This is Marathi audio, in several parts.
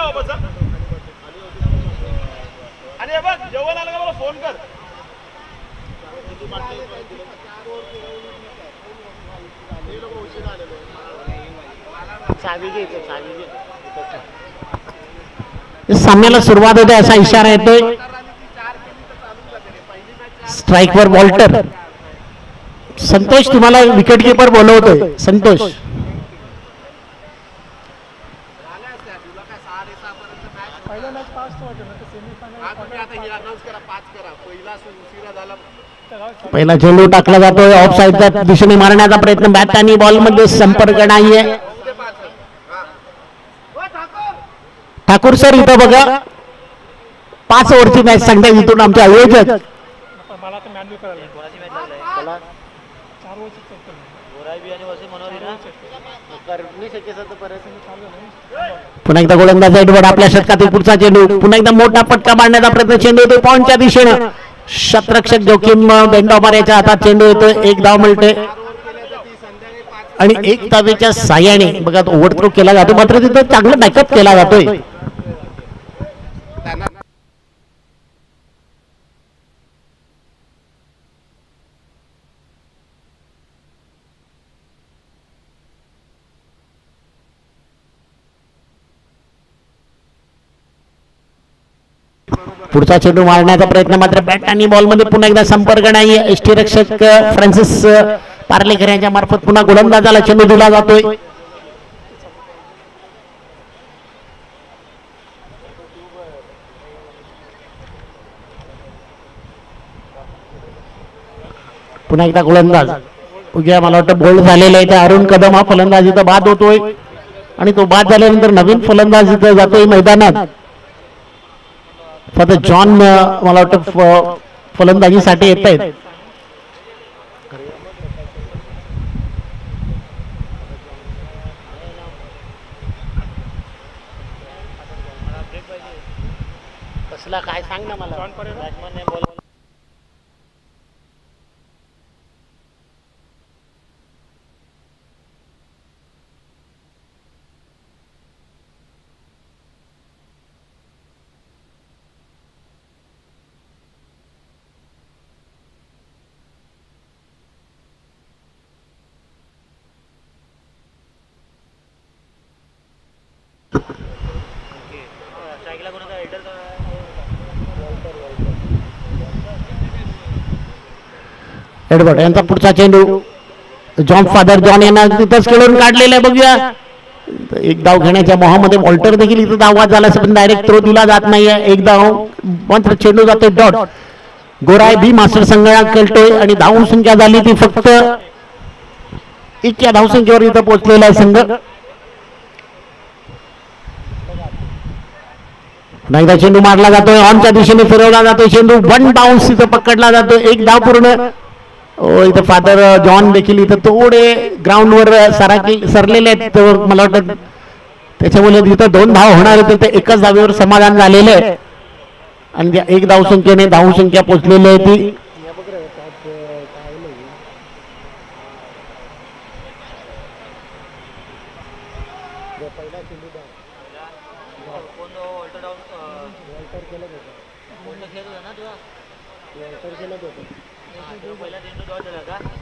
वापस. आणि हे बघ जेवण आलं का मला फोन कर. सामन्याला सुरुवात होते असा इशारा येतोय. स्ट्राईकवर वॉल्टर. संतोष तुम्हाला विकेट कीपर बोलवतोय. संतोष पहिला चेंडू टाकला जातोय ऑफ साईडच्या दिशेने मारण्याचा प्रयत्न. बॅट आणि बॉल मध्ये संपर्क नाहीये. ठाकूर सर इथं बघा 5 ओव्हरची मॅच सांगताय इथून आमचे आयोजक. पुन्हा एकदा गोलंदाज एडवर्ड आपल्या शतकातील पुढचा चेंडू. पुन्हा एकदा मोठा फटका मारण्याचा प्रयत्न. चेंडू येतो पॉइंटच्या दिशेनं. शतरक्षक जोखीम बेंडॉमर याच्या हातात चेंडू येतोय. एक धाव मिळते आणि एक धावेच्या साह्याने बघा ओव्हरथ्रो केला जातो. मात्र तिथं चांगला बॅकअप केला जातोय. पुढचा चेंडू मारण्याचा प्रयत्न. मात्र बॅट आणि बॉल मध्ये पुन्हा एकदा संपर्क नाही. यष्टीरक्षक फ्रान्सिस पार्लेकर यांच्या मार्फत पुन्हा गोलंदाजाला चेंडू दिला जातोय. पुन्हा एकदा गोलंदाज उद्या मला वाटतं बोल्ड झालेला आहे. अरुण कदम हा फलंदाज इथं बाद होतोय आणि तो बाद झाल्यानंतर नवीन फलंदाज इथं जातोय मैदानात. फादर जॉन मला वाटतं फलंदाजीसाठी येत आहेत. कसला काय सांग ना मला. एडवर्ड यांचा पुढचा चेंडू. जॉन फादर जॉन यांना तिथंच खेळून काढलेला आहे. बघूया एक धाव घेण्याच्या मोहामध्ये वॉल्टर देखील इथं धावा झाला पण डायरेक्ट थ्रो दिला जात नाहीये. एक धाव मात्र चेंडू जातोय डॉट. गोराय बी मास्टर संघात खेळतोय आणि धाव संख्या झाली ती फक्त 1 या धावसंख्येवर इथं पोहोचलेला आहे संघ. एकदा चेंडू मारला जातोय. ऑनच्या दिशेने फिरवला जातोय चेंडू. 1 बाउन्स इथं पकडला जातोय. एक धाव पूर्ण. इथं फादर जॉन देखील इथं थोडे ग्राउंडवर सरलेले आहेत. मला वाटतं त्याच्यामुळे इथं 2 धाव होणार होते ते एकाच धावेवर समाधान झालेलं आहे आणि 1 धावसंख्येने धावसंख्या पोहोचलेली आहे ती.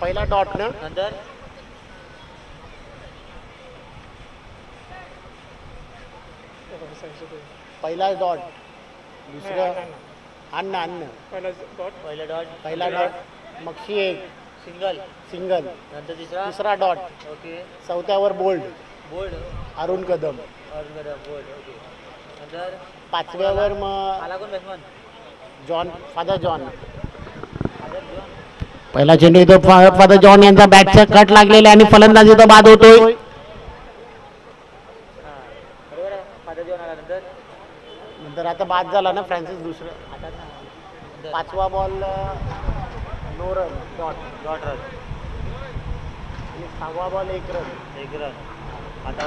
पहिला डॉट ना नंतर पहिला डॉट दुसरं अन्न पहिला डॉट मग एक सिंगल नंतर तिसरा डॉट. ओके. चौथ्यावर bold Arun Kadam bold. Okay. नंतर 5व्यावर मग जॉन फादर जॉन. पहिला चेंडू इथं फादर जॉन यांचा बॅटचा कट लागलेला आणि फलंदाज इथं बाद होतोय. नंतर आता बाद झाला ना फ्रान्सिस. दुसरं 5वा ball no run dot run. 6वा बॉल 1 रन. आता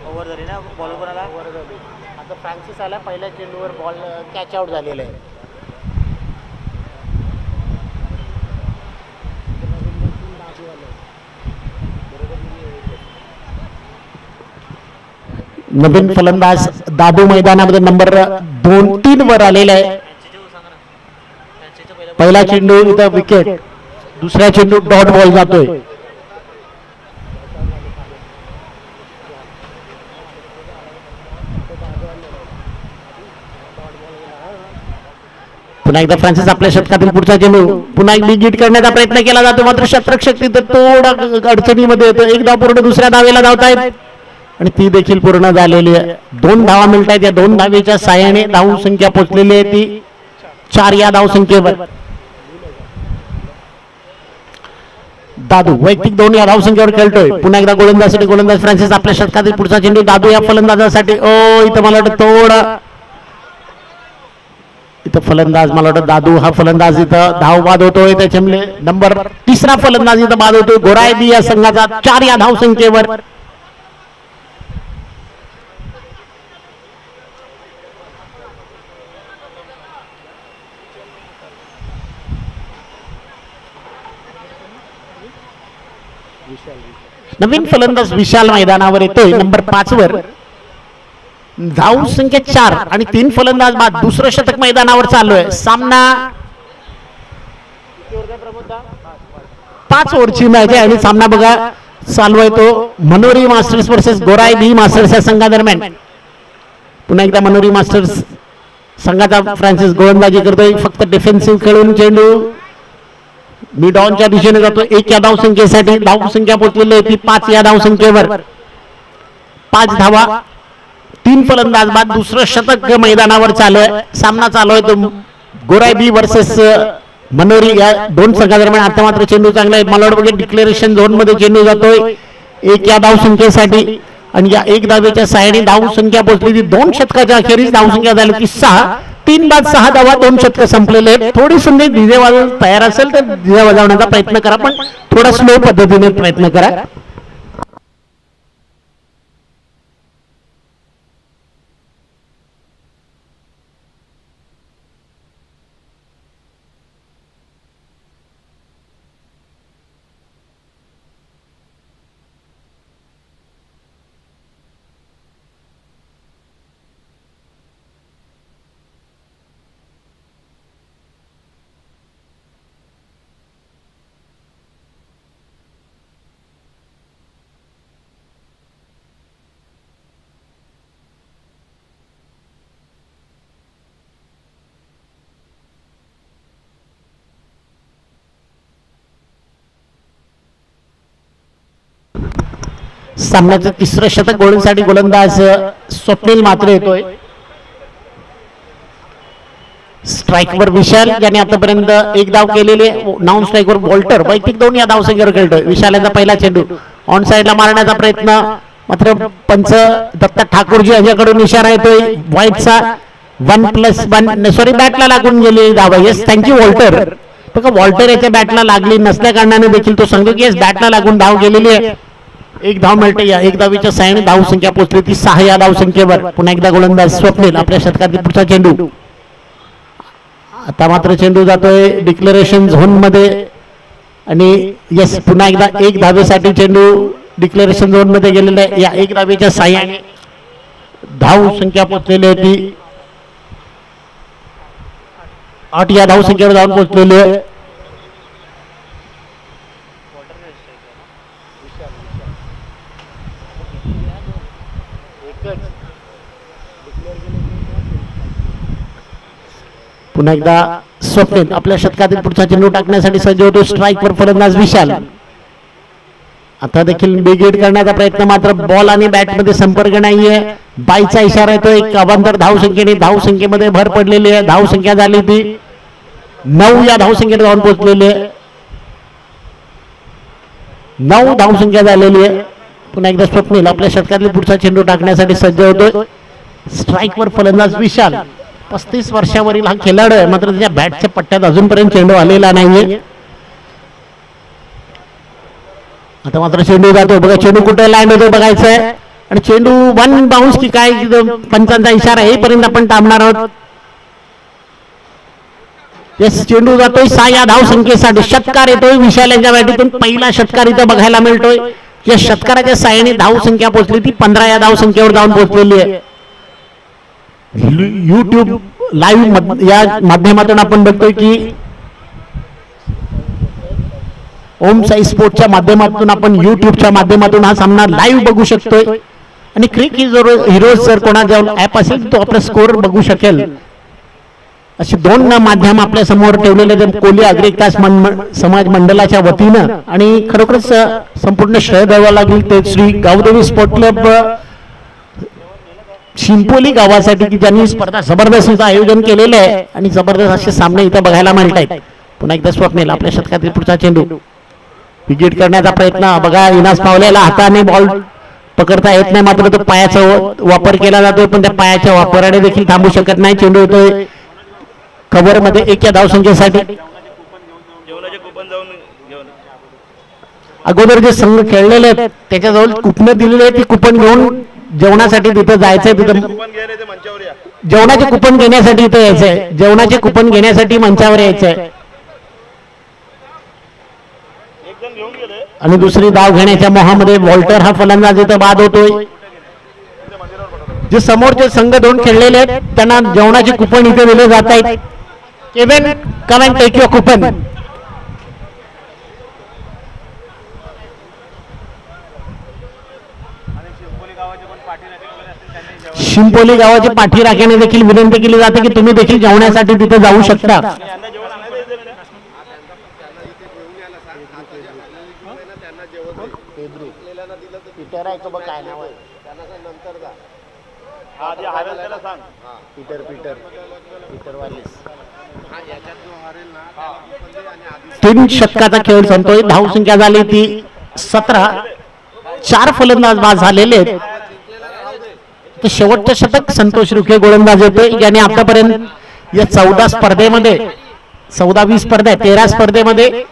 ओव्हर झाली ना. बॉल कोणाला ओव्हर झाली. आता फ्रान्सिस आला. पहिल्या चेंडूवर बॉल कॅच आउट झालेला आहे. नवीन फलंदाज दादू मैदानामध्ये नंबर 2-3 वर आलेला आहे. पहिला चेंडू इथं विकेट, दुसरा चेंडू डॉट बॉल जातोय. पुन्हा एकदा फ्रान्सिस आपल्या शतकातील पुढचा चेंडू पुन्हा एक बिग हिट करण्याचा प्रयत्न केला जातो, मात्र शतरक्षक तिथं थोडा अडचणीमध्ये येतो. एक धाव पूर्ण दुसऱ्या धावेला धावतायत आणि ती देखील पूर्ण झालेली आहे. 2 धावा मिळत आहेत. या 2 धावेच्या साहाय्याने धाव संख्या पोहोचलेली आहे ती 4 या धाव संख्येवर. दादू वैयक्तिक 2 या धाव संख्येवर खेळतोय. पुन्हा एकदा गोलंदाजीसाठी गोलंदाज फ्रान्सिस आपल्या शतकातील पुढचा चेंडू दादू या फलंदाजासाठी. इथं मला वाटतं थोडा इथं फलंदाज मला वाटतं दादू हा फलंदाज इथं धाव बाद होतोय. त्याच्यामुळे नंबर 3रा फलंदाज इथं बाद होतोय. गोरायबी या संघाचा 4 या धाव संख्येवर. नवीन फलंदाज विशाल मैदानावर येतोय नंबर 5 वर. धाव संख्या 4 आणि 3 फलंदाज बाद. दुसरं शतक मैदानावर चालू आहे. सामना 5 ओव्हरची मॅच आहे आणि सामना बघा चालू आहे तो मनोरी मास्टर्स वर्सेस गोराई बी मास्टर्स या संघादरम्यान. पुन्हा एकदा मनोरी मास्टर्स संघाचा फ्रान्सिस गोलंदाजी करतोय. फक्त डिफेन्सिव्ह खेळून चेंडू मिड ऑनच्या दिशेने जातो. 1 या धाव संख्येसाठी धाव संख्या पोहोचलेली आहे ती 5 या धाव संख्येवर. 5 धावा, 3 फलंदाज बाद. दुसरं शतक मैदानावर चालू आहे. सामना चालू आहे तो गोराई बी वर्सेस मनोरी या 2 संघादरम्यान. आता मात्र चेंडू चांगला आहे. मला वाटतं डिक्लेरेशन झोन मध्ये चेंडू जातोय 1 या धाव संख्येसाठी आणि या 1 धावेच्या साहाय्याने धाव संख्या पोहोचली ती 2 षटकाच्या अखेरीस धाव संख्या झाली ती 6. 3 बाद 6 धावा, 2 षटक संपलेले आहेत. थोडी संधी डीजे वाजवून तयार असेल तर डीजे वाजवण्याचा प्रयत्न करा, पण थोडा स्लो पद्धतीने प्रयत्न करा. सामन्याचं 3रं शतक गोलंदाजीसाठी गोलंदाज स्वप्नील मात्रे येतोय. स्ट्राईकवर विशाल ज्याने आतापर्यंत 1 धाव केलेले. नॉन स्ट्राईकवर वॉल्टर वैयक्तिक 2 या धाव संख्येवर खेळतोय. विशाल यांचा पहिला चेंडू ऑन साइडला मारण्याचा प्रयत्न, मात्र पंच दत्ता ठाकूरजी यांच्याकडून इशारा येतोय व्हाईटचा. 1+1 सॉरी बॅटला लागून गेलेली धाव. Yes thank you Walter. बघा वॉल्टर याच्या बॅटला लागली नसल्या कारणाने देखील तो सांगतो की येस बॅटला लागून धाव गेलेली आहे. 1 धाव मिळते. या 1 धावीच्या साहाय्याने धाव संख्या पोहोचली ती 6 या धाव संख्येवर. पुन्हा एकदा गोलंदाज स्वप्नील आपल्या शतकातील पुढचा चेंडू. आता मात्र चेंडू जातोय डिक्लेरेशन झोन मध्ये आणि येस पुन्हा एकदा 1 धावेसाठी चेंडू डिक्लेरेशन झोन मध्ये गेलेला आहे. या 1 धावेच्या साहाय्याने धाव संख्या पोहोचलेली आहे ती 8 या धाव संख्येवर धावून पोहोचलेली आहे. पुन्हा एकदा स्वप्नील आपल्या शतकातील पुढचा चेंडू टाकण्यासाठी सज्ज होतो. स्ट्राईकवर फलंदाज विशाल. आता देखील बिग हिट करण्याचा प्रयत्न, मात्र बॉल आणि बॅट मध्ये संपर्क नाहीये. बाईचा इशारा येतो. 1 अवांतर धाव संख्येने धाव संख्येमध्ये भर पडलेली आहे. धाव संख्या झाली ती 9 या धाव संख्येने धावून पोहोचलेली आहे. 9 धाव संख्या झालेली आहे. पुन्हा एकदा स्वप्नील आपल्या शतकातील पुढचा चेंडू टाकण्यासाठी सज्ज होतोय. स्ट्राईकवर फलंदाज विशाल 35 वर्षावरील हा खेळाडू आहे, मात्र त्याच्या बॅटच्या पट्ट्यात अजूनपर्यंत चेंडू आलेला नाहीये. आता मात्र चेंडू जातो. बघा चेंडू कुठे लँड होतो बघायचं आहे आणि चेंडू 1 बाउन्स की काय पंचांचा इशारा येईपर्यंत आपण थांबणार आहोत. येस चेंडू जातोय 6 या धाव संख्येसाठी. षटकार येतोय विशाल यांच्या बॅटीतून. पहिला षटकार इथं बघायला मिळतोय. या षटकाराच्या साहाय्याने धावसंख्या पोहोचली ती 15 या धावसंख्येवर जाऊन पोहोचलेली आहे. YouTube लाईव्ह या माध्यमातून आपण बघतोय की ओम साई स्पोर्टच्या माध्यमातून आपण YouTubeच्या माध्यमातून हा सामना लाईव्ह बघू शकतोय. आणि क्रिक हिरोज जर कोणा जाऊन ऍप असेल तो आपला स्कोर बघू शकेल. अशी दोन माध्यम आपल्या समोर ठेवलेले कोहली अग्रविकास समाज मंडळाच्या वतीनं आणि खरोखरच संपूर्ण श्रेय द्यावं लागेल ते श्री गावदेवी स्पोर्ट क्लब शिंपोली गावासाठी की ज्यांनी स्पर्धा जबरदस्तीचं आयोजन केलेलं आहे आणि जबरदस्त असे सामने इथं बघायला मिळत आहेत. पुन्हा एकदा स्वप्नेल आपल्या षटकातील पुढचा चेंडू विकेट करण्याचा प्रयत्न बघा. इनास पावलेला हाताने बॉल पकडता येत नाही मात्र तो पायाचा वापर केला जातोय पण त्या पायाच्या वापराने देखील थांबू शकत नाही. चेंडू येतोय कव्हर मध्ये 1 या धावसंख्येसाठी. अगोदर जे संघ खेळलेले आहेत त्याच्याजवळ कुपन दिलेले आहे ती कुपन घेऊन जेवणासाठी तिथं जायचंय. तिथं जेवणाचे कुपन घेण्यासाठी इथं यायचंय. जेवणाचे कुपन घेण्यासाठी मंचावर यायचंय. आणि दुसरी धाव घेण्याच्या मोहामध्ये वॉल्टर हा फलंदाज इथं बाद होतोय. जे समोरचे संघ दोन खेळलेले आहेत त्यांना जेवणाचे कुपन इथे दिले जात आहेत. Kevin come and take your coupon. Shimpoli गावाची पाठी राखण्याने देखील विनंती केली जाते की तुम्ही देखील जेवण्यासाठी तिथे जाऊ शकता. तीन षटकाचा खेळ संपतोय. धावसंख्या झाली ती 17. 4 फलंदाज बाद झालेले आहेत. शेवटचं षटक संतोष रुखे गोलंदाज होते ज्याने आतापर्यंत या 14 स्पर्धेमध्ये 14-20 स्पर्धा 13 स्पर्धेमध्ये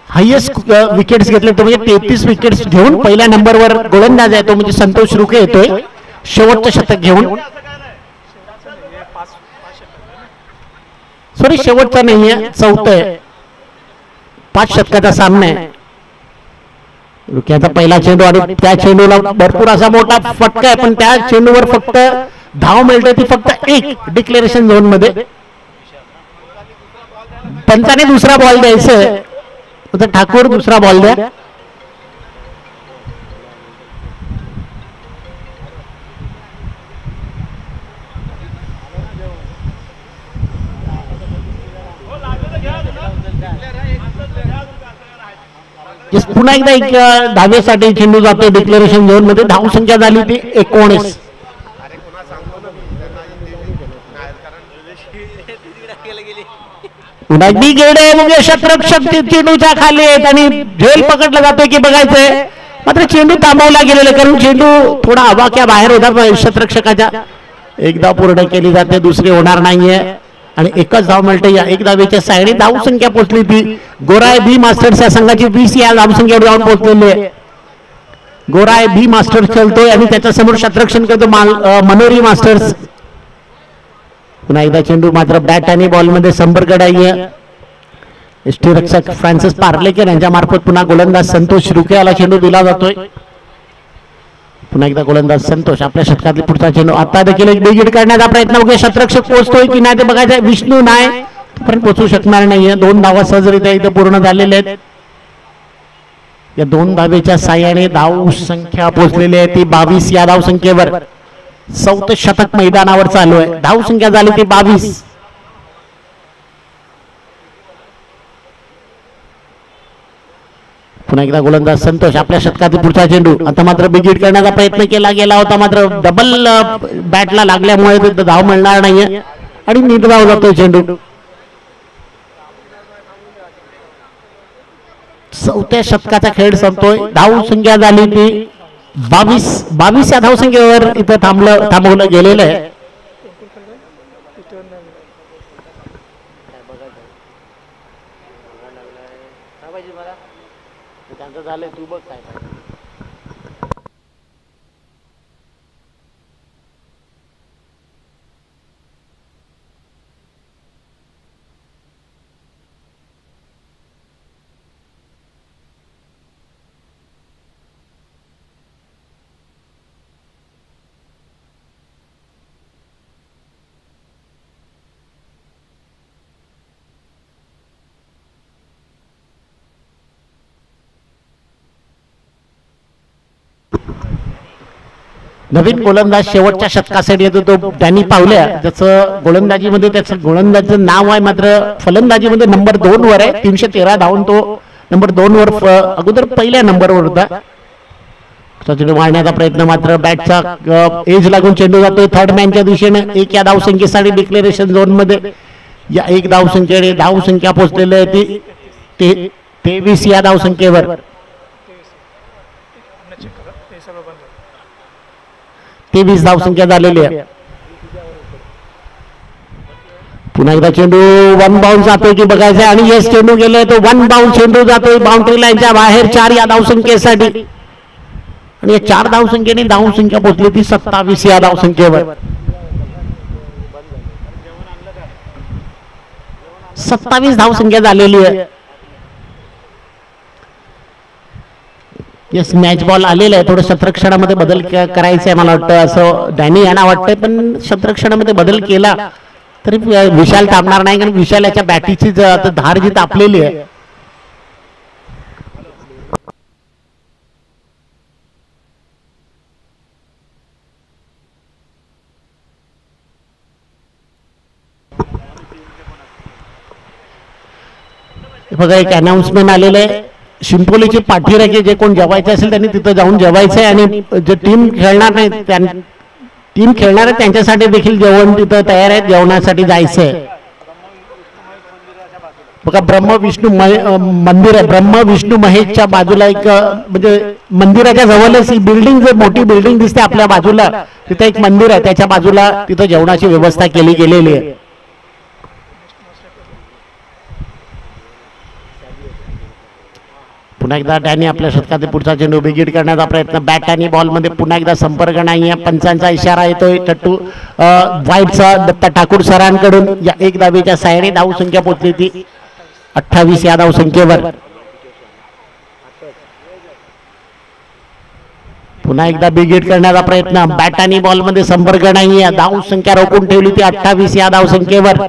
हायएस्ट विकेट्स घेतले. तो म्हणजे 33 विकेट्स घेऊन पहिल्या नंबरवर गोलंदाज आहे तो म्हणजे संतोष रुखे येतोय शेवटचं शतक घेऊन. सॉरी शेवटचा नाहीये, 4थं आहे. 5 षटकाचा सामना आहे. रुक्याचा पहिला चेंडू आणि त्या चेंडूला भरपूर असा मोठा फटका आहे पण त्या चेंडूवर फक्त धाव मिळते ती फक्त 1 डिक्लेरेशन झोन मध्ये. पंचाने दुसरा बॉल द्यायचं ठाकूर दुसरा बॉल द्या. पुन्हा एकदा एक धावेसाठी चेंडू जातो डिक्लेरेशन झोन मध्ये. धावसंख्या झाली ती 19. क्षेत्ररक्षक चेंडूच्या खाली आहेत आणि झेल पकडला जातोय की बघायचंय मात्र चेंडू थांबवला गेलेला कारण चेंडू थोडा आवाक्या बाहेर होता क्षेत्ररक्षकाच्या. एकदा पूर्ण केली जाते दुसरी होणार नाहीये आणि एकच धाव मिळते. या एक धावेच्या साईडने धावसंख्या पोहोचली ती गोराय बी मास्टर्स या संघाची 20 या धावसंख्येवर जाऊन पोहोचलेली आहे. गोराय बी मास्टर्स खेळतोय आणि त्याच्या समोर क्षेत्ररक्षण करतो मनोरी मास्टर्स. पुन्हा एकदा चेंडू मात्र बॅट आणि बॉल मध्ये संपर्क नाहीये. यष्टीरक्षक फ्रान्सिस पार्लेकर यांच्या मार्फत पुन्हा गोलंदाज संतोष रुखे याला चेंडू दिला जातोय. पुन्हा एकदा गोलंदाज संतोष आपल्या षटकातील पुढचा चेंडू. आता देखील एक बिगिट करण्याचा प्रयत्न बघूया क्षेत्ररक्षक पोहोचतोय की नाही ते बघायचं. विष्णू नाही पण पोहोचू शकणार नाहीये. 2 धावा सहजरित्या इथे पूर्ण झालेल्या आहेत. या 2 धावेच्या साह्याने धाव संख्या पोहोचलेली आहे ती 22 या धावसंख्येवर. 4थं षटक मैदानावर चालू आहे. धावसंख्या झाली ती 22. पुन्हा एकदा गोलंदाज संतोष आपल्या षटकातील पुढचा चेंडू. आता मात्र बिगिट करण्याचा प्रयत्न केला गेला होता मात्र डबल बॅटला लागल्यामुळे धाव मिळणार नाहीये आणि निर्धाव जातोय चेंडू. 4थ्या षटकाचा खेळ संपतोय. धाव संख्या झाली ती 22 या धावसंख्येवर इथं थांबवलं गेलेलं आहे. त्यांचं झालंय तू बघ काय. नवीन गोलंदाज शेवटच्या षटकासाठी येतो तो त्यांनी पावल्या. त्याचं गोलंदाजीमध्ये त्याचं गोलंदाजचं नाव आहे, मात्र फलंदाजीमध्ये नंबर 2 वर आहे. 313 धावून तो नंबर 2 वर अगोदर पहिल्या नंबरवर होता. चेंडू मारण्याचा प्रयत्न, मात्र बॅटचा एज लागून चेंडू जातोय थर्ड मॅनच्या दिशेने. एक या धावसंख्येसाठी डिक्लेरेशन झोन मध्ये या एक धावसंख्येने धावसंख्या पोहोचलेली आहे ती 23 या धावसंख्येवर. 23 धावसंख्या झालेली आहे. पुन्हा एकदा चेंडू वन बाउंड जातोय की बघायचं आणि येस चेंडू गेले तो वन बाउंड चेंडू जातोय बाउंड्री लाईनच्या बाहेर 4 या धावसंख्येसाठी. आणि या 4 धावसंख्येने धावसंख्या पोहोचली ती 27 या धावसंख्येवर. 27 धावसंख्या झालेली आहे. येस मॅच बॉल आलेला आहे. थोडं क्षेत्ररक्षणामध्ये बदल करायचं आहे मला वाटतं, असं डॅनी यांना वाटतंय. पण क्षेत्ररक्षणामध्ये बदल केला तरी विशाल थांबणार नाही, कारण विशाल याच्या बॅटीची धार जी तापलेली आहे. बघा एक अनाउन्समेंट आलेलं आहे. शिंपोलीची पाठीराखी जे कोण जेवायचे असेल त्यांनी तिथं जाऊन जेवायचंय आणि जे टीम खेळणार नाही टीम खेळणार आहे त्यांच्यासाठी देखील जेवण तिथं तयार आहे. जेवणासाठी जायचंय. बघा ब्रह्म विष्णू मंदिर आहे. ब्रह्म विष्णू महेशच्या बाजूला एक म्हणजे मंदिराच्या जवळच ही बिल्डिंग, जे मोठी बिल्डिंग दिसते आपल्या बाजूला, तिथे एक मंदिर आहे. त्याच्या बाजूला तिथं जेवणाची व्यवस्था केली गेलेली आहे. पुन्हा एकदा डॅनी आपल्या शतकात पुढचा चेंडू बिगिट करण्याचा प्रयत्न. बॅट आणि बॉल मध्ये पुन्हा एकदा संपर्क नाही आहे. पंचांचा इशारा येतोय. टट्टू व्हाईटचा दत्ता ठाकूर सरांकडून या एक धावेच्या साहाय्याने धावसंख्या पोहोचली ती 28 या धावसंख्येवर. पुन्हा एकदा बिगिट करण्याचा प्रयत्न. बॅट आणि बॉल मध्ये संपर्क नाही आहे. धावसंख्या रोखून ठेवली ती 28 या धावसंख्येवर.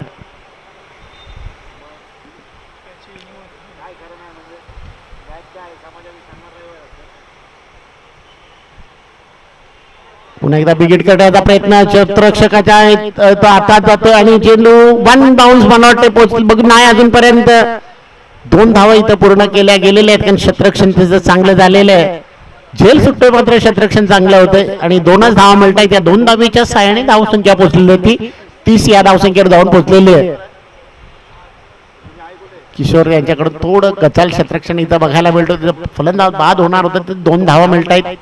पुन्हा एकदा बिगिट करण्याचा प्रयत्न. क्षेत्ररक्षकाच्या हातात जातो आणि चेंडू वन बाउन्स बनवते पोहोचली. बघ नाही अजूनपर्यंत 2 धावा इथं पूर्ण केल्या गेलेल्या आहेत, कारण क्षेत्ररक्षण तिचं चांगलं झालेलं आहे. झेल सुटतोय मात्र क्षेत्ररक्षण चांगलं होतंय आणि 2च धावा मिळतात. त्या 2 धावेच्या साहाय्याने धावसंख्या पोहोचलेली होती 30 या धावसंख्येवर धावून पोहोचलेली आहे. किशोर यांच्याकडून थोडं गचाल क्षेत्ररक्षण इथं बघायला मिळतं. फलंदाज बाद होणार होतं तर 2 धावा मिळतात.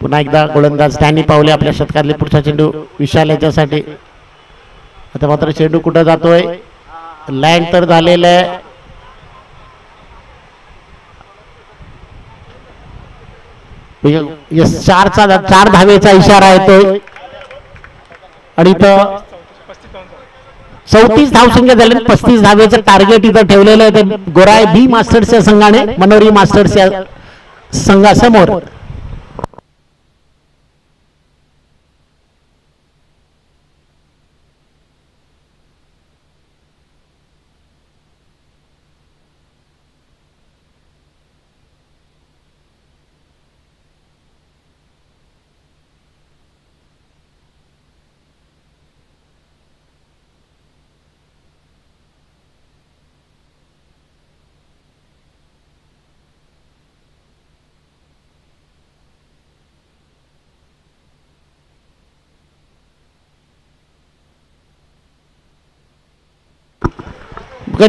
पुन्हा एकदा गोलंदाज त्यांनी पावले आपल्या शतकातले. पुढचा चेंडू विशाल याच्यासाठी. आता मात्र चेंडू कुठं जातोय, लँड तर झालेलं आहे. चार धावेचा इशारा येतोय आणि इथं 34 धावसंख्या झाली. 35 धावेचं टार्गेट इथं ठेवलेलं आहे ते गोराय बी मास्टर्सच्या संघाने मनोरी मास्टर्स या संघासमोर.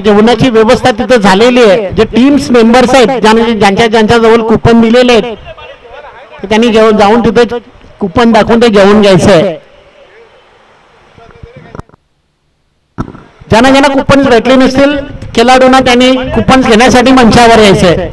जेवणाची व्यवस्था तिथं झालेली आहे. जे टीम्स मेंबर्स आहेत ज्यांच्या जवळ कुपन दिलेले आहेत त्यांनी जाऊन तिथे कुपन दाखवून ते जेवण घ्यायचं आहे. ज्यांना कुपन भेटले नसतील खेळाडूंना त्यांनी कुपन घेण्यासाठी मंचावर यायचंय.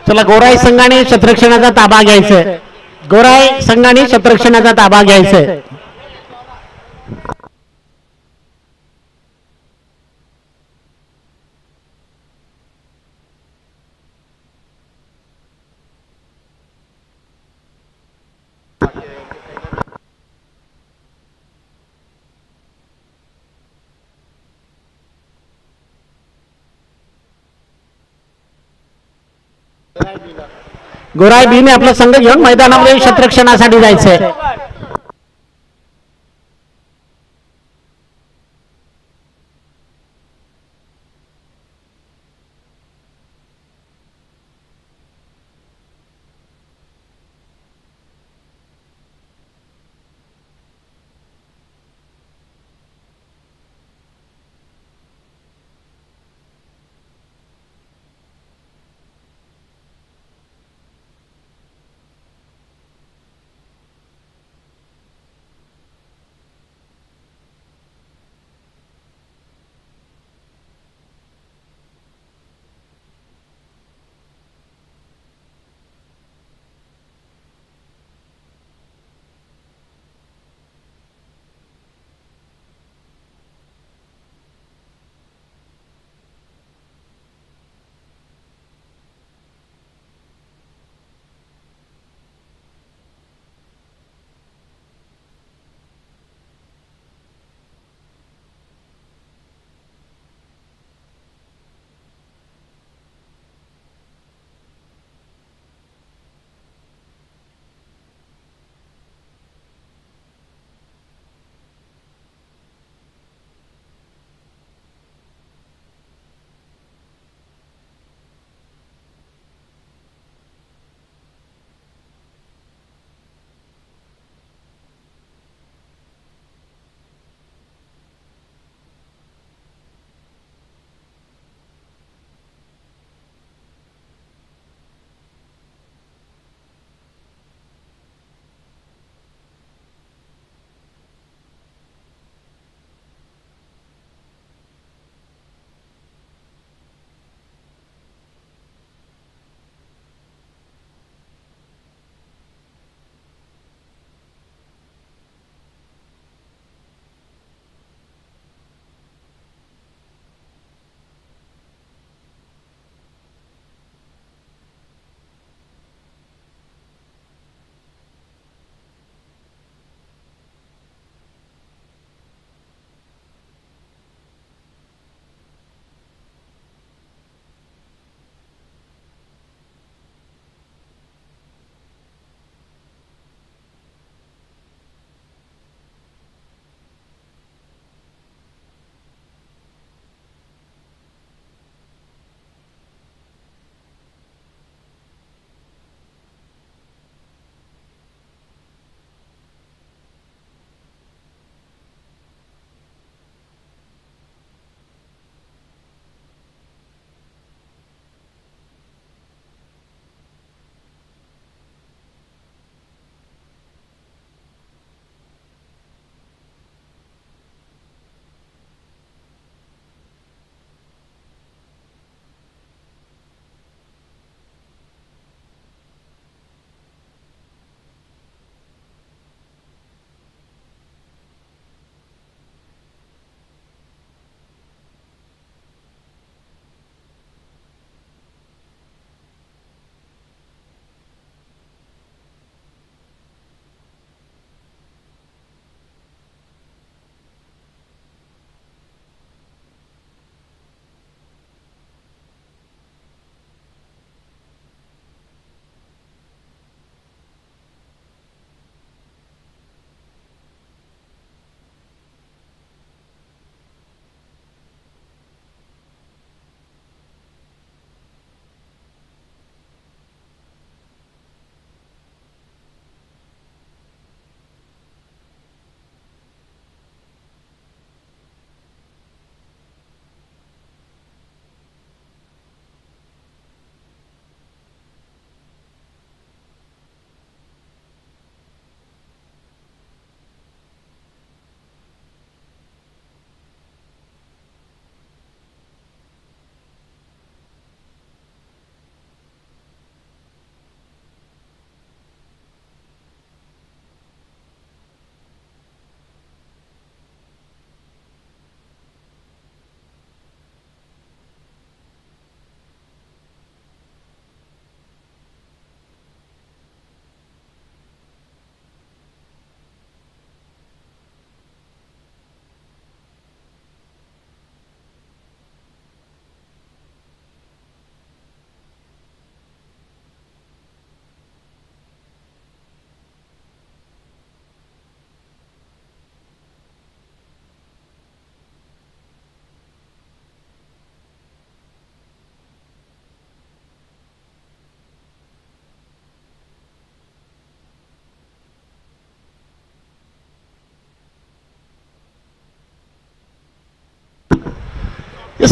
चला गोराई संघाने क्षेत्ररक्षणाचा ताबा घ्यायचा. गोराई संघाने क्षेत्ररक्षणाचा ताबा घ्यायचा. गोराई बीने आपला संघ घेऊन मैदानामध्ये क्षेत्ररक्षणासाठी जायचंय.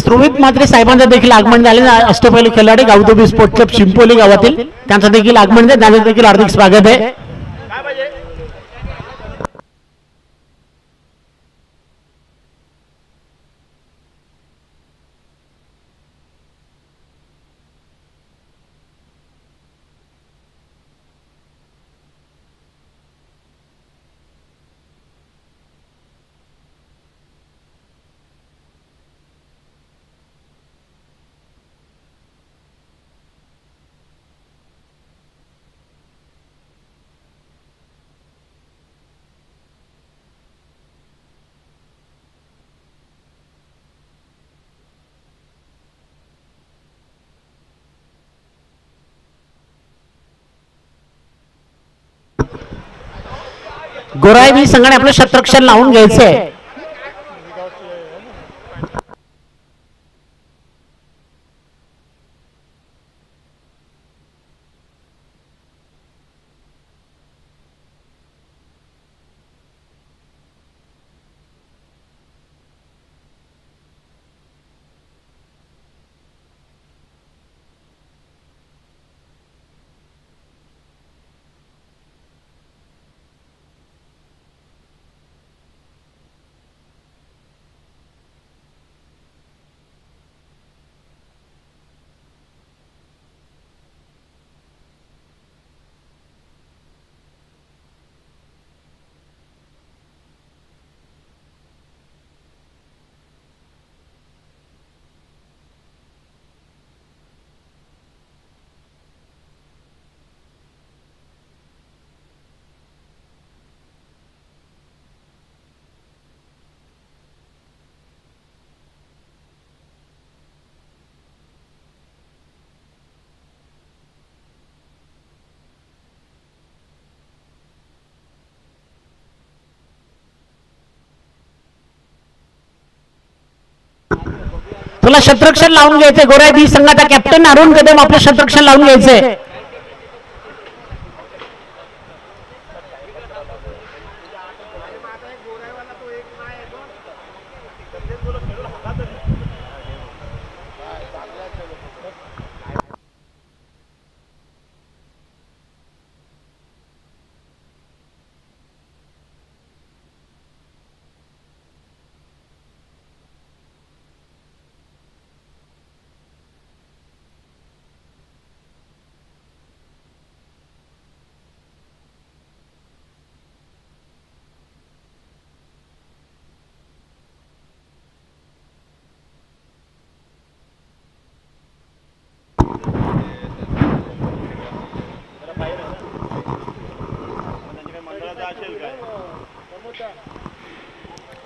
रोहित म्हात्रे साहेबांचं देखील आगमन झाले. अष्टपैलू खिलाडी गावदोबी स्पोर्ट्स क्लब चिंपोली गावातील त्यांचं देखील आगमन आहे. त्यांचं देखील हार्दिक स्वागत आहे. काय पाहिजे? गोराई संघाने आपलं शतरक्षण लावून घ्यायचंय. तुला शतरक्षण लावून घ्यायचंय. गोराई बी संघाचा कॅप्टन अरुण कदम आपलं शतरक्षण लावून घ्यायचंय.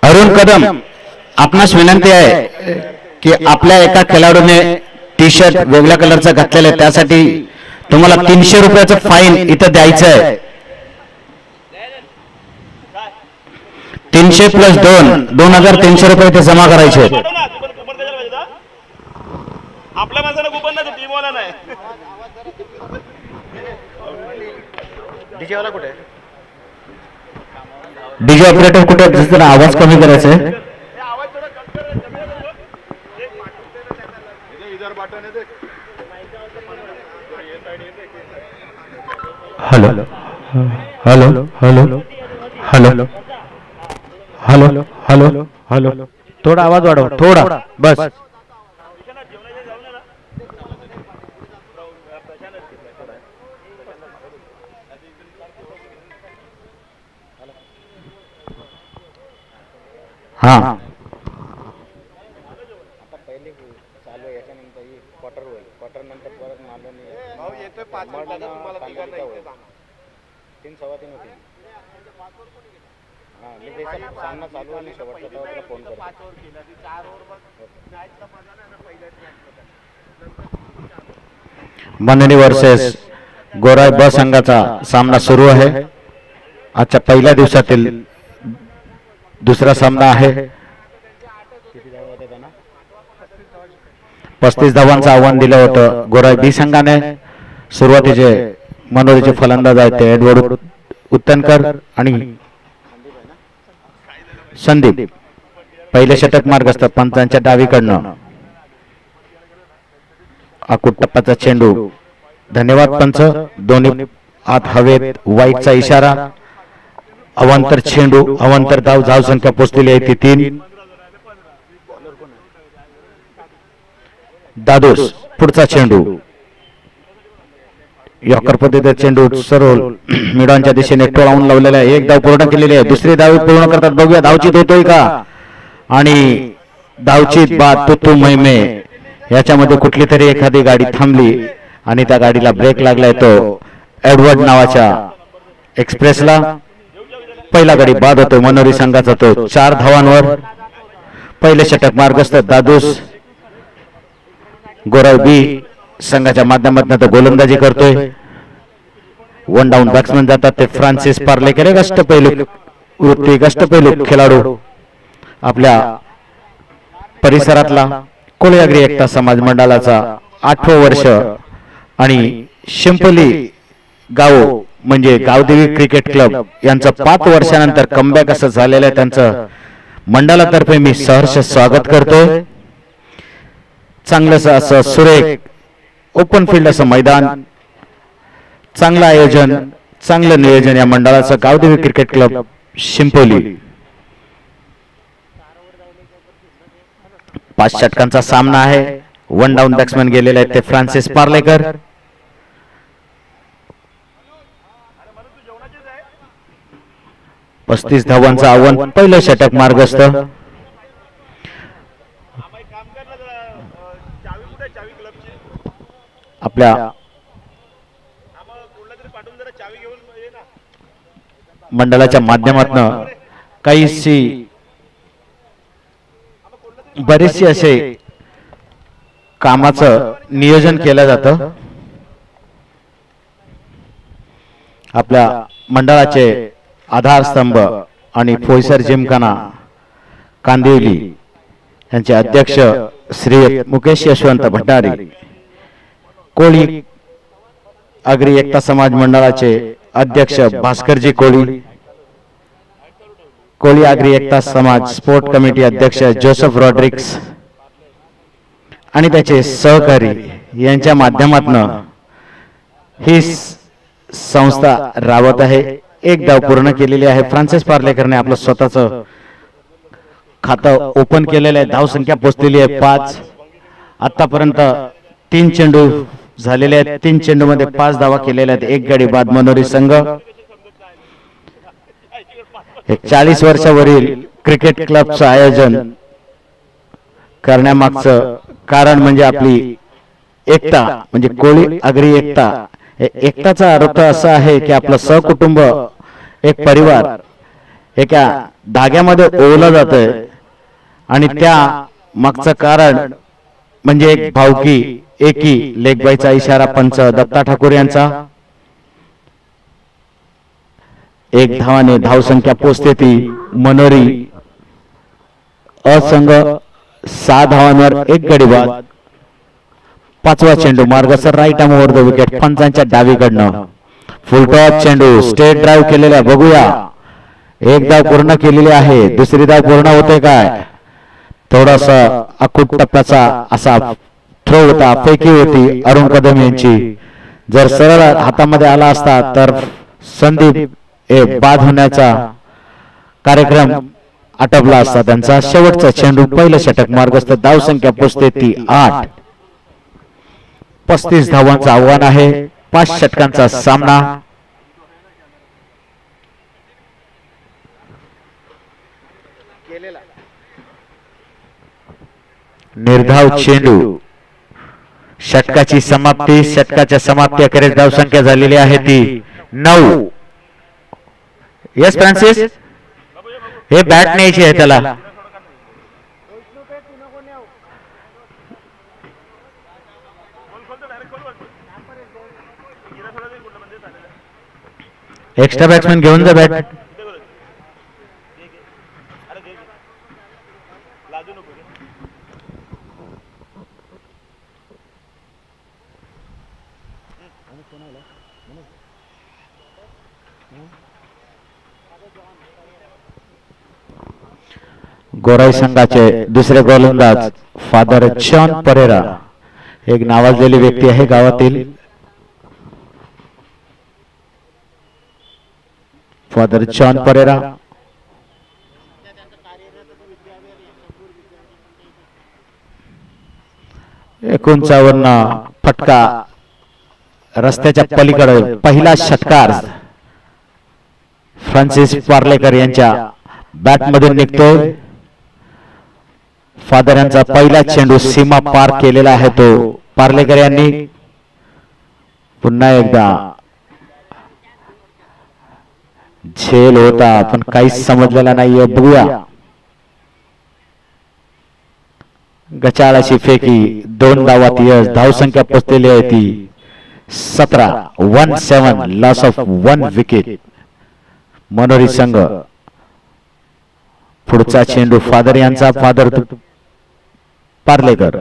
अरुण कदम, आपणास विनंती आहे की आपल्या एका खेळाडूने टी शर्ट वेगळ्या कलरचा घातलेला आहे, त्यासाठी तुम्हाला 300 रुपयाचं फाईन इथं द्यायचं आहे. 300 + 2 2300 रुपये इथे जमा करायचे आहेत. आपल्या माणसाला कुपन नाही, टीम वाला नाही. डीजे वाला कुठे? डीजे ऑपरेटर कुठे आहे? जरा आवाज कमी करायचा आहे. आवाज थोडा कम कर, कमी कर. इधर बटन है देख. Hello hello hello hello hello hello hello, थोडा आवाज वाढवा, थोडा बस. हा पहिले चालू आहे, याच्यानंतर क्वार्टर होईल, क्वार्टर नंतर परत मालवणी भाऊ येतोय 5 मिनिटात तुम्हाला तिघांना इथे सांगा. 3:15 होतील. हां मी ते सामना चालू आणि शेवटचा तेव्हा तुला फोन करतो. 5 ओव्हर केला ती 4 ओव्हर बस मॅचचा मजा नाही ना पहिल्याच मॅच. मननी वर्सेस गोराई ब संघाचा सामना सुरू आहे. आजच्या पहिल्या दिवसातील दुसरा सामना आहे. 35 धावांचं आव्हान दिलं होतं. गोराई बी संघाने सुरुवातीचे मनोरीचे फलंदाज आहेत ते एडवर्ड उत्तनकर आणि संदीप. पहिले षटक मार्ग असतात पंचांच्या डावीकडनं. अकुट्टप्पाचा चेंडू. धन्यवाद पंच. दोन्ही हात हवेत, वाईटचा इशारा. अवांतर चेंडू, अवांतर धाव संख्या पोचलेली आहे ती 3. दादोस पुढचा चेंडू. यॉर्कर पद्धतीचा चेंडू सरळ मिडॉनच्या दिशेने टोळावून लावलेला आहे. एक धाव पूर्ण केलेली आहे. दुसरी धाव पूर्ण करतात. बघूया धावचीत होतोय का. आणि धावचीत बाद तुतू मैमे याच्यामध्ये कुठली तरी एखादी गाडी थांबली आणि त्या गाडीला ब्रेक लागलाय तो एडवर्ड नावाच्या एक्सप्रेसला. पहिला गाडी बाद होतो मनोरी संघाचा तो 4 धावांवर. पहिले षटक मार्गस्थ दादूस. गौरव बी संघाच्या माध्यमातून तो गोलंदाजी करतोय. 1 डाऊन बॅट्समन जातात ते फ्रान्सिस पार्लेकर. गष्टपैलू खेळाडू आपल्या परिसरातला. कोळी अग्री एकता समाज मंडळाचा 8वं वर्ष आणि शिंपली गाव म्हणजे गावदेवी क्रिकेट क्लब यांचं 5 वर्षानंतर कमबॅक असं झालेलं आहे. त्यांचं मंडळातर्फे मी सहर्ष स्वागत करतोय. चांगलं असं सुरेख ओपन फील्ड असं मैदान, चांगलं आयोजन, चांगलं नियोजन या मंडळाचं गावदेवी क्रिकेट क्लब शिंपोली. 5 षटकांचा सामना आहे. 1 डाऊन बॅट्समन गेलेले आहेत ते फ्रान्सिस पार्लेकर. पस्तीस धावांचं आव्हान. पहिलं षटक मार्गस्थ. आपल्या मंडळाच्या माध्यमातून बरेचसे असे कामाचं नियोजन केलं जातं. आपल्या मंडळाचे आधारस्तंभ आणि फोयसर जिमखाना कांदिवली यांचे अध्यक्ष श्री मुकेश यशवंत भंडारी. कोळी अग्री एकता समाज मंडळाचे अध्यक्ष भास्करजी कोळी. कोळी अग्री एकता समाज स्पोर्ट कमिटी अध्यक्ष जोसेफ रॉड्रिक्स आणि त्याचे सहकारी यांच्या माध्यमातून ही संस्था राबत आहे. 1 धाव पूर्ण केलेली आहे. फ्रान्सिस पार्लेकरने आपलं स्वतःचं खातं ओपन केलेलं आहे. धावसंख्या पोचलेली आहे 5. आतापर्यंत 3 चेंडू झालेले आहेत. 3 चेंडूमध्ये 5 धावा केलेल्या आहेत. 1 गाडी बाद मनोरी संघ. 40 वर्षावरील क्रिकेट क्लबचं आयोजन करण्यामागचं कारण म्हणजे आपली एकता, म्हणजे कोळी अग्री एकता. एकताचा अर्थ असा आहे की आपलं सहकुटुंब, एक परिवार एका धाग्यामध्ये ओवलं जातंय आणि त्या मागचं कारण म्हणजे एक भावकी, एकी. लेखबाईचा इशारा पंच दत्ता ठाकूर यांचा. 1 धावाने धावसंख्या पोचते ती मनोरी असंघ. 6 धावांवर 1 गडी बाद. 5वा चेंडू मार्गसर right arm over the wicket. पंचांच्या डावीकडनं फुलटॉप चेंडू स्ट्रेट ड्राईव्ह केलेला. बघूया 1 धाव पूर्ण केलेली आहे. दुसरी धाव पूर्ण होते काय. थोडासा अकुट टप्प्याचा असा थ्रो होता, फेकी होती अरुण कदम यांची. जर सरळ हातामध्ये आला असता तर संदीप बाद होण्याचा कार्यक्रम आटपला असता त्यांचा. शेवटचा चेंडू पहिलं षटक मार्गस्थ. धावसंख्या पोचते ती 8. 35 धावांचं आव्हान आहे. 5 षटकांचा सामना. निर्धाव चेंडू. षटकाची समाप्ती. षटकाच्या समाप्ती अखेरीस धावसंख्या झालेली आहे ती 9. येस फ्रान्सिस, हे बॅट न्यायची आहे त्याला. एक्स्ट्रा बॅट्समॅन घेऊन जा बॅट. गोराई संघाचे दुसरे गोलंदाज फादर जॉन परेरा एक नावाजलेली व्यक्ती आहे गावातील फादर जॉन परेरा. एकोणचावन्न फटका रस्त्याच्या पलीकडे पहिला षटकार फ्रान्सिस पार्लेकर यांच्या बॅट मधून निघतोय. फादर यांचा पहिला चेंडू सीमा पार केलेला आहे तो पार्लेकर यांनी. पुन्हा एकदा झेल होता पण काहीच समजलेला नाहीये. बघूया गचाळ अशी फेकी 2 धावात यश. धावसंख्या पोचलेली आहे ती 17. 1-7 लॉस ऑफ 1 विकेट. मनोरी संघ. पुढचा चेंडू फादर यांचा. फादर पार्लेकर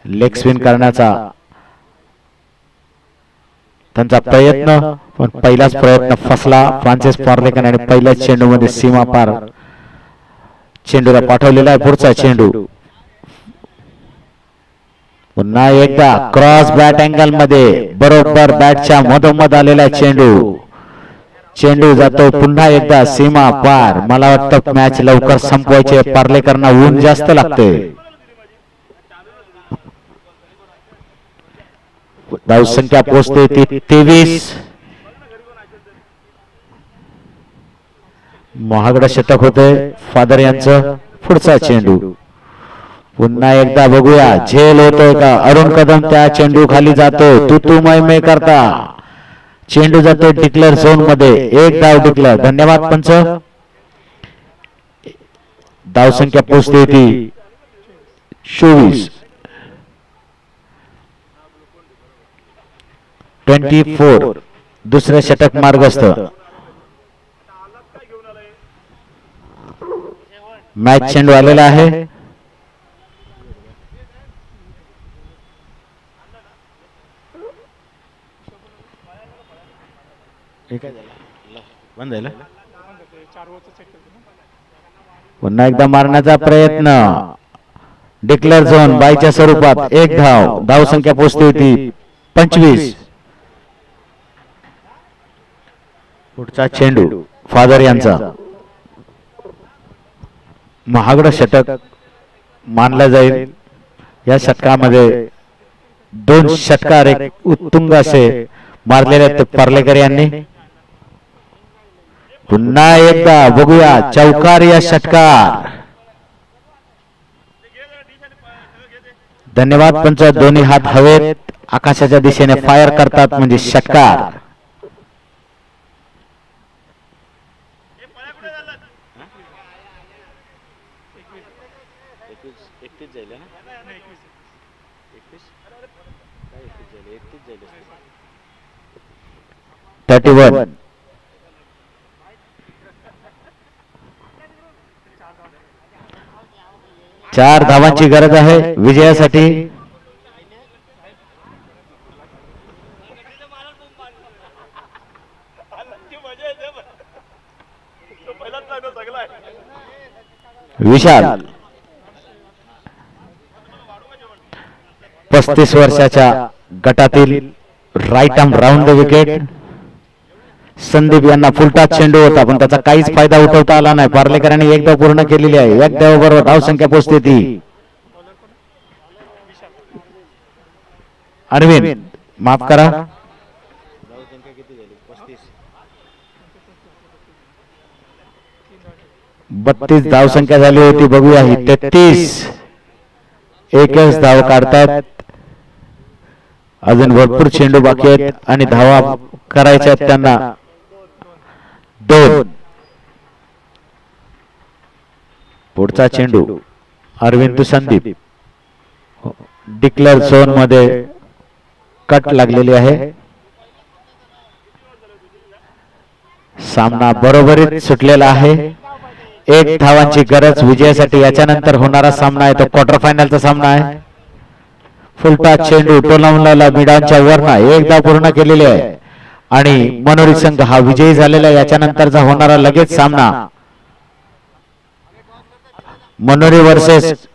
लेग स्पिन करण्याचा त्यांचा प्रयत्न पण पहिलाच प्रयत्न फसला. फ्रान्सिस पार्लेकर आणि पहिल्याच चेंडू मध्ये सीमा पार चेंडूला पाठवलेला आहे. पुढचा चेंडू पुन्हा एकदा क्रॉस बॅट अँगल मध्ये बरोबर बॅटच्या मधोमध आलेला चेंडू. चेंडू जातो पुन्हा एकदा सीमा पार. मला वाटतं मॅच लवकर संपवायचे. पार्लेकरना ऊन जास्त लागते. धावसंख्या पोहोचते ती 23. महागडं षटक होते फादर यांचं. पुढचा चेंडू पुन्हा एकदा बघूया झेल होतोय का. अरुण कदम त्या चेंडू खाली जातो. तू मै करता चेंडू जातो डिक्लेअर झोन मध्ये. 1 धाव डिक्लेअर. धन्यवाद पंच. धावसंख्या पोहोचते ती 24. 24. दुसरे षटक मार्गस्थ. मॅच चेंडू आलेला आहे. पुन्हा एकदा मारण्याचा प्रयत्न. डिक्लेअर झोन बायच्या स्वरूपात 1 धाव. धावसंख्या पोहोचते होती 25. पुढचा चेंडू फादर यांचा. महागडं षटक मानलं जाईल. या षटकामध्ये 2 षटकार एक उत्तुंग असे मारलेले आहेत पार्लेकर यांनी. पुन्हा एकदा बघूया चौकार या षटकार. धन्यवाद पंच. दोन्ही हात हवेत आकाशाच्या दिशेने फायर करतात म्हणजे षटकार. (31) 4 धावांची गरज आहे विजयासाठी. विशाल 35 वर्षाच्या गटातील right arm round the wicket. Sandeep यांना फुलटॉस चेंडू होता पण त्याचा काहीच फायदा उठवता आला नाही. पार्लेकरांनी 1 धाव पूर्ण केलेली आहे. 1 धाव बरोबर धावसंख्या पोहोचते ती. अरविंद माफ करा. 32 धावसंख्या झाली होती. बघूया ही 33. 1च धाव काढतात. अजून भरपूर चेंडू बाकी आहेत आणि धावा करायच्या आहेत त्यांना 2. पुढचा चेंडू अरविंद संदीप. डिक्लेअर झोन मध्ये कट लागलेली आहे. सामना बरोबरीत सुटलेला आहे. 1 धावांची गरज विजयासाठी. याच्यानंतर होणारा सामना आहे तो क्वार्टर फायनलचा सामना आहे. फुलटॉस चेंडू टोलावला मिडांच्या वरना 1 धाव पूर्ण केलेली आहे आणि मनोरी संघ हा विजयी झालेला. याच्यानंतरचा होणारा लगेच सामना मनोरी वर्सेस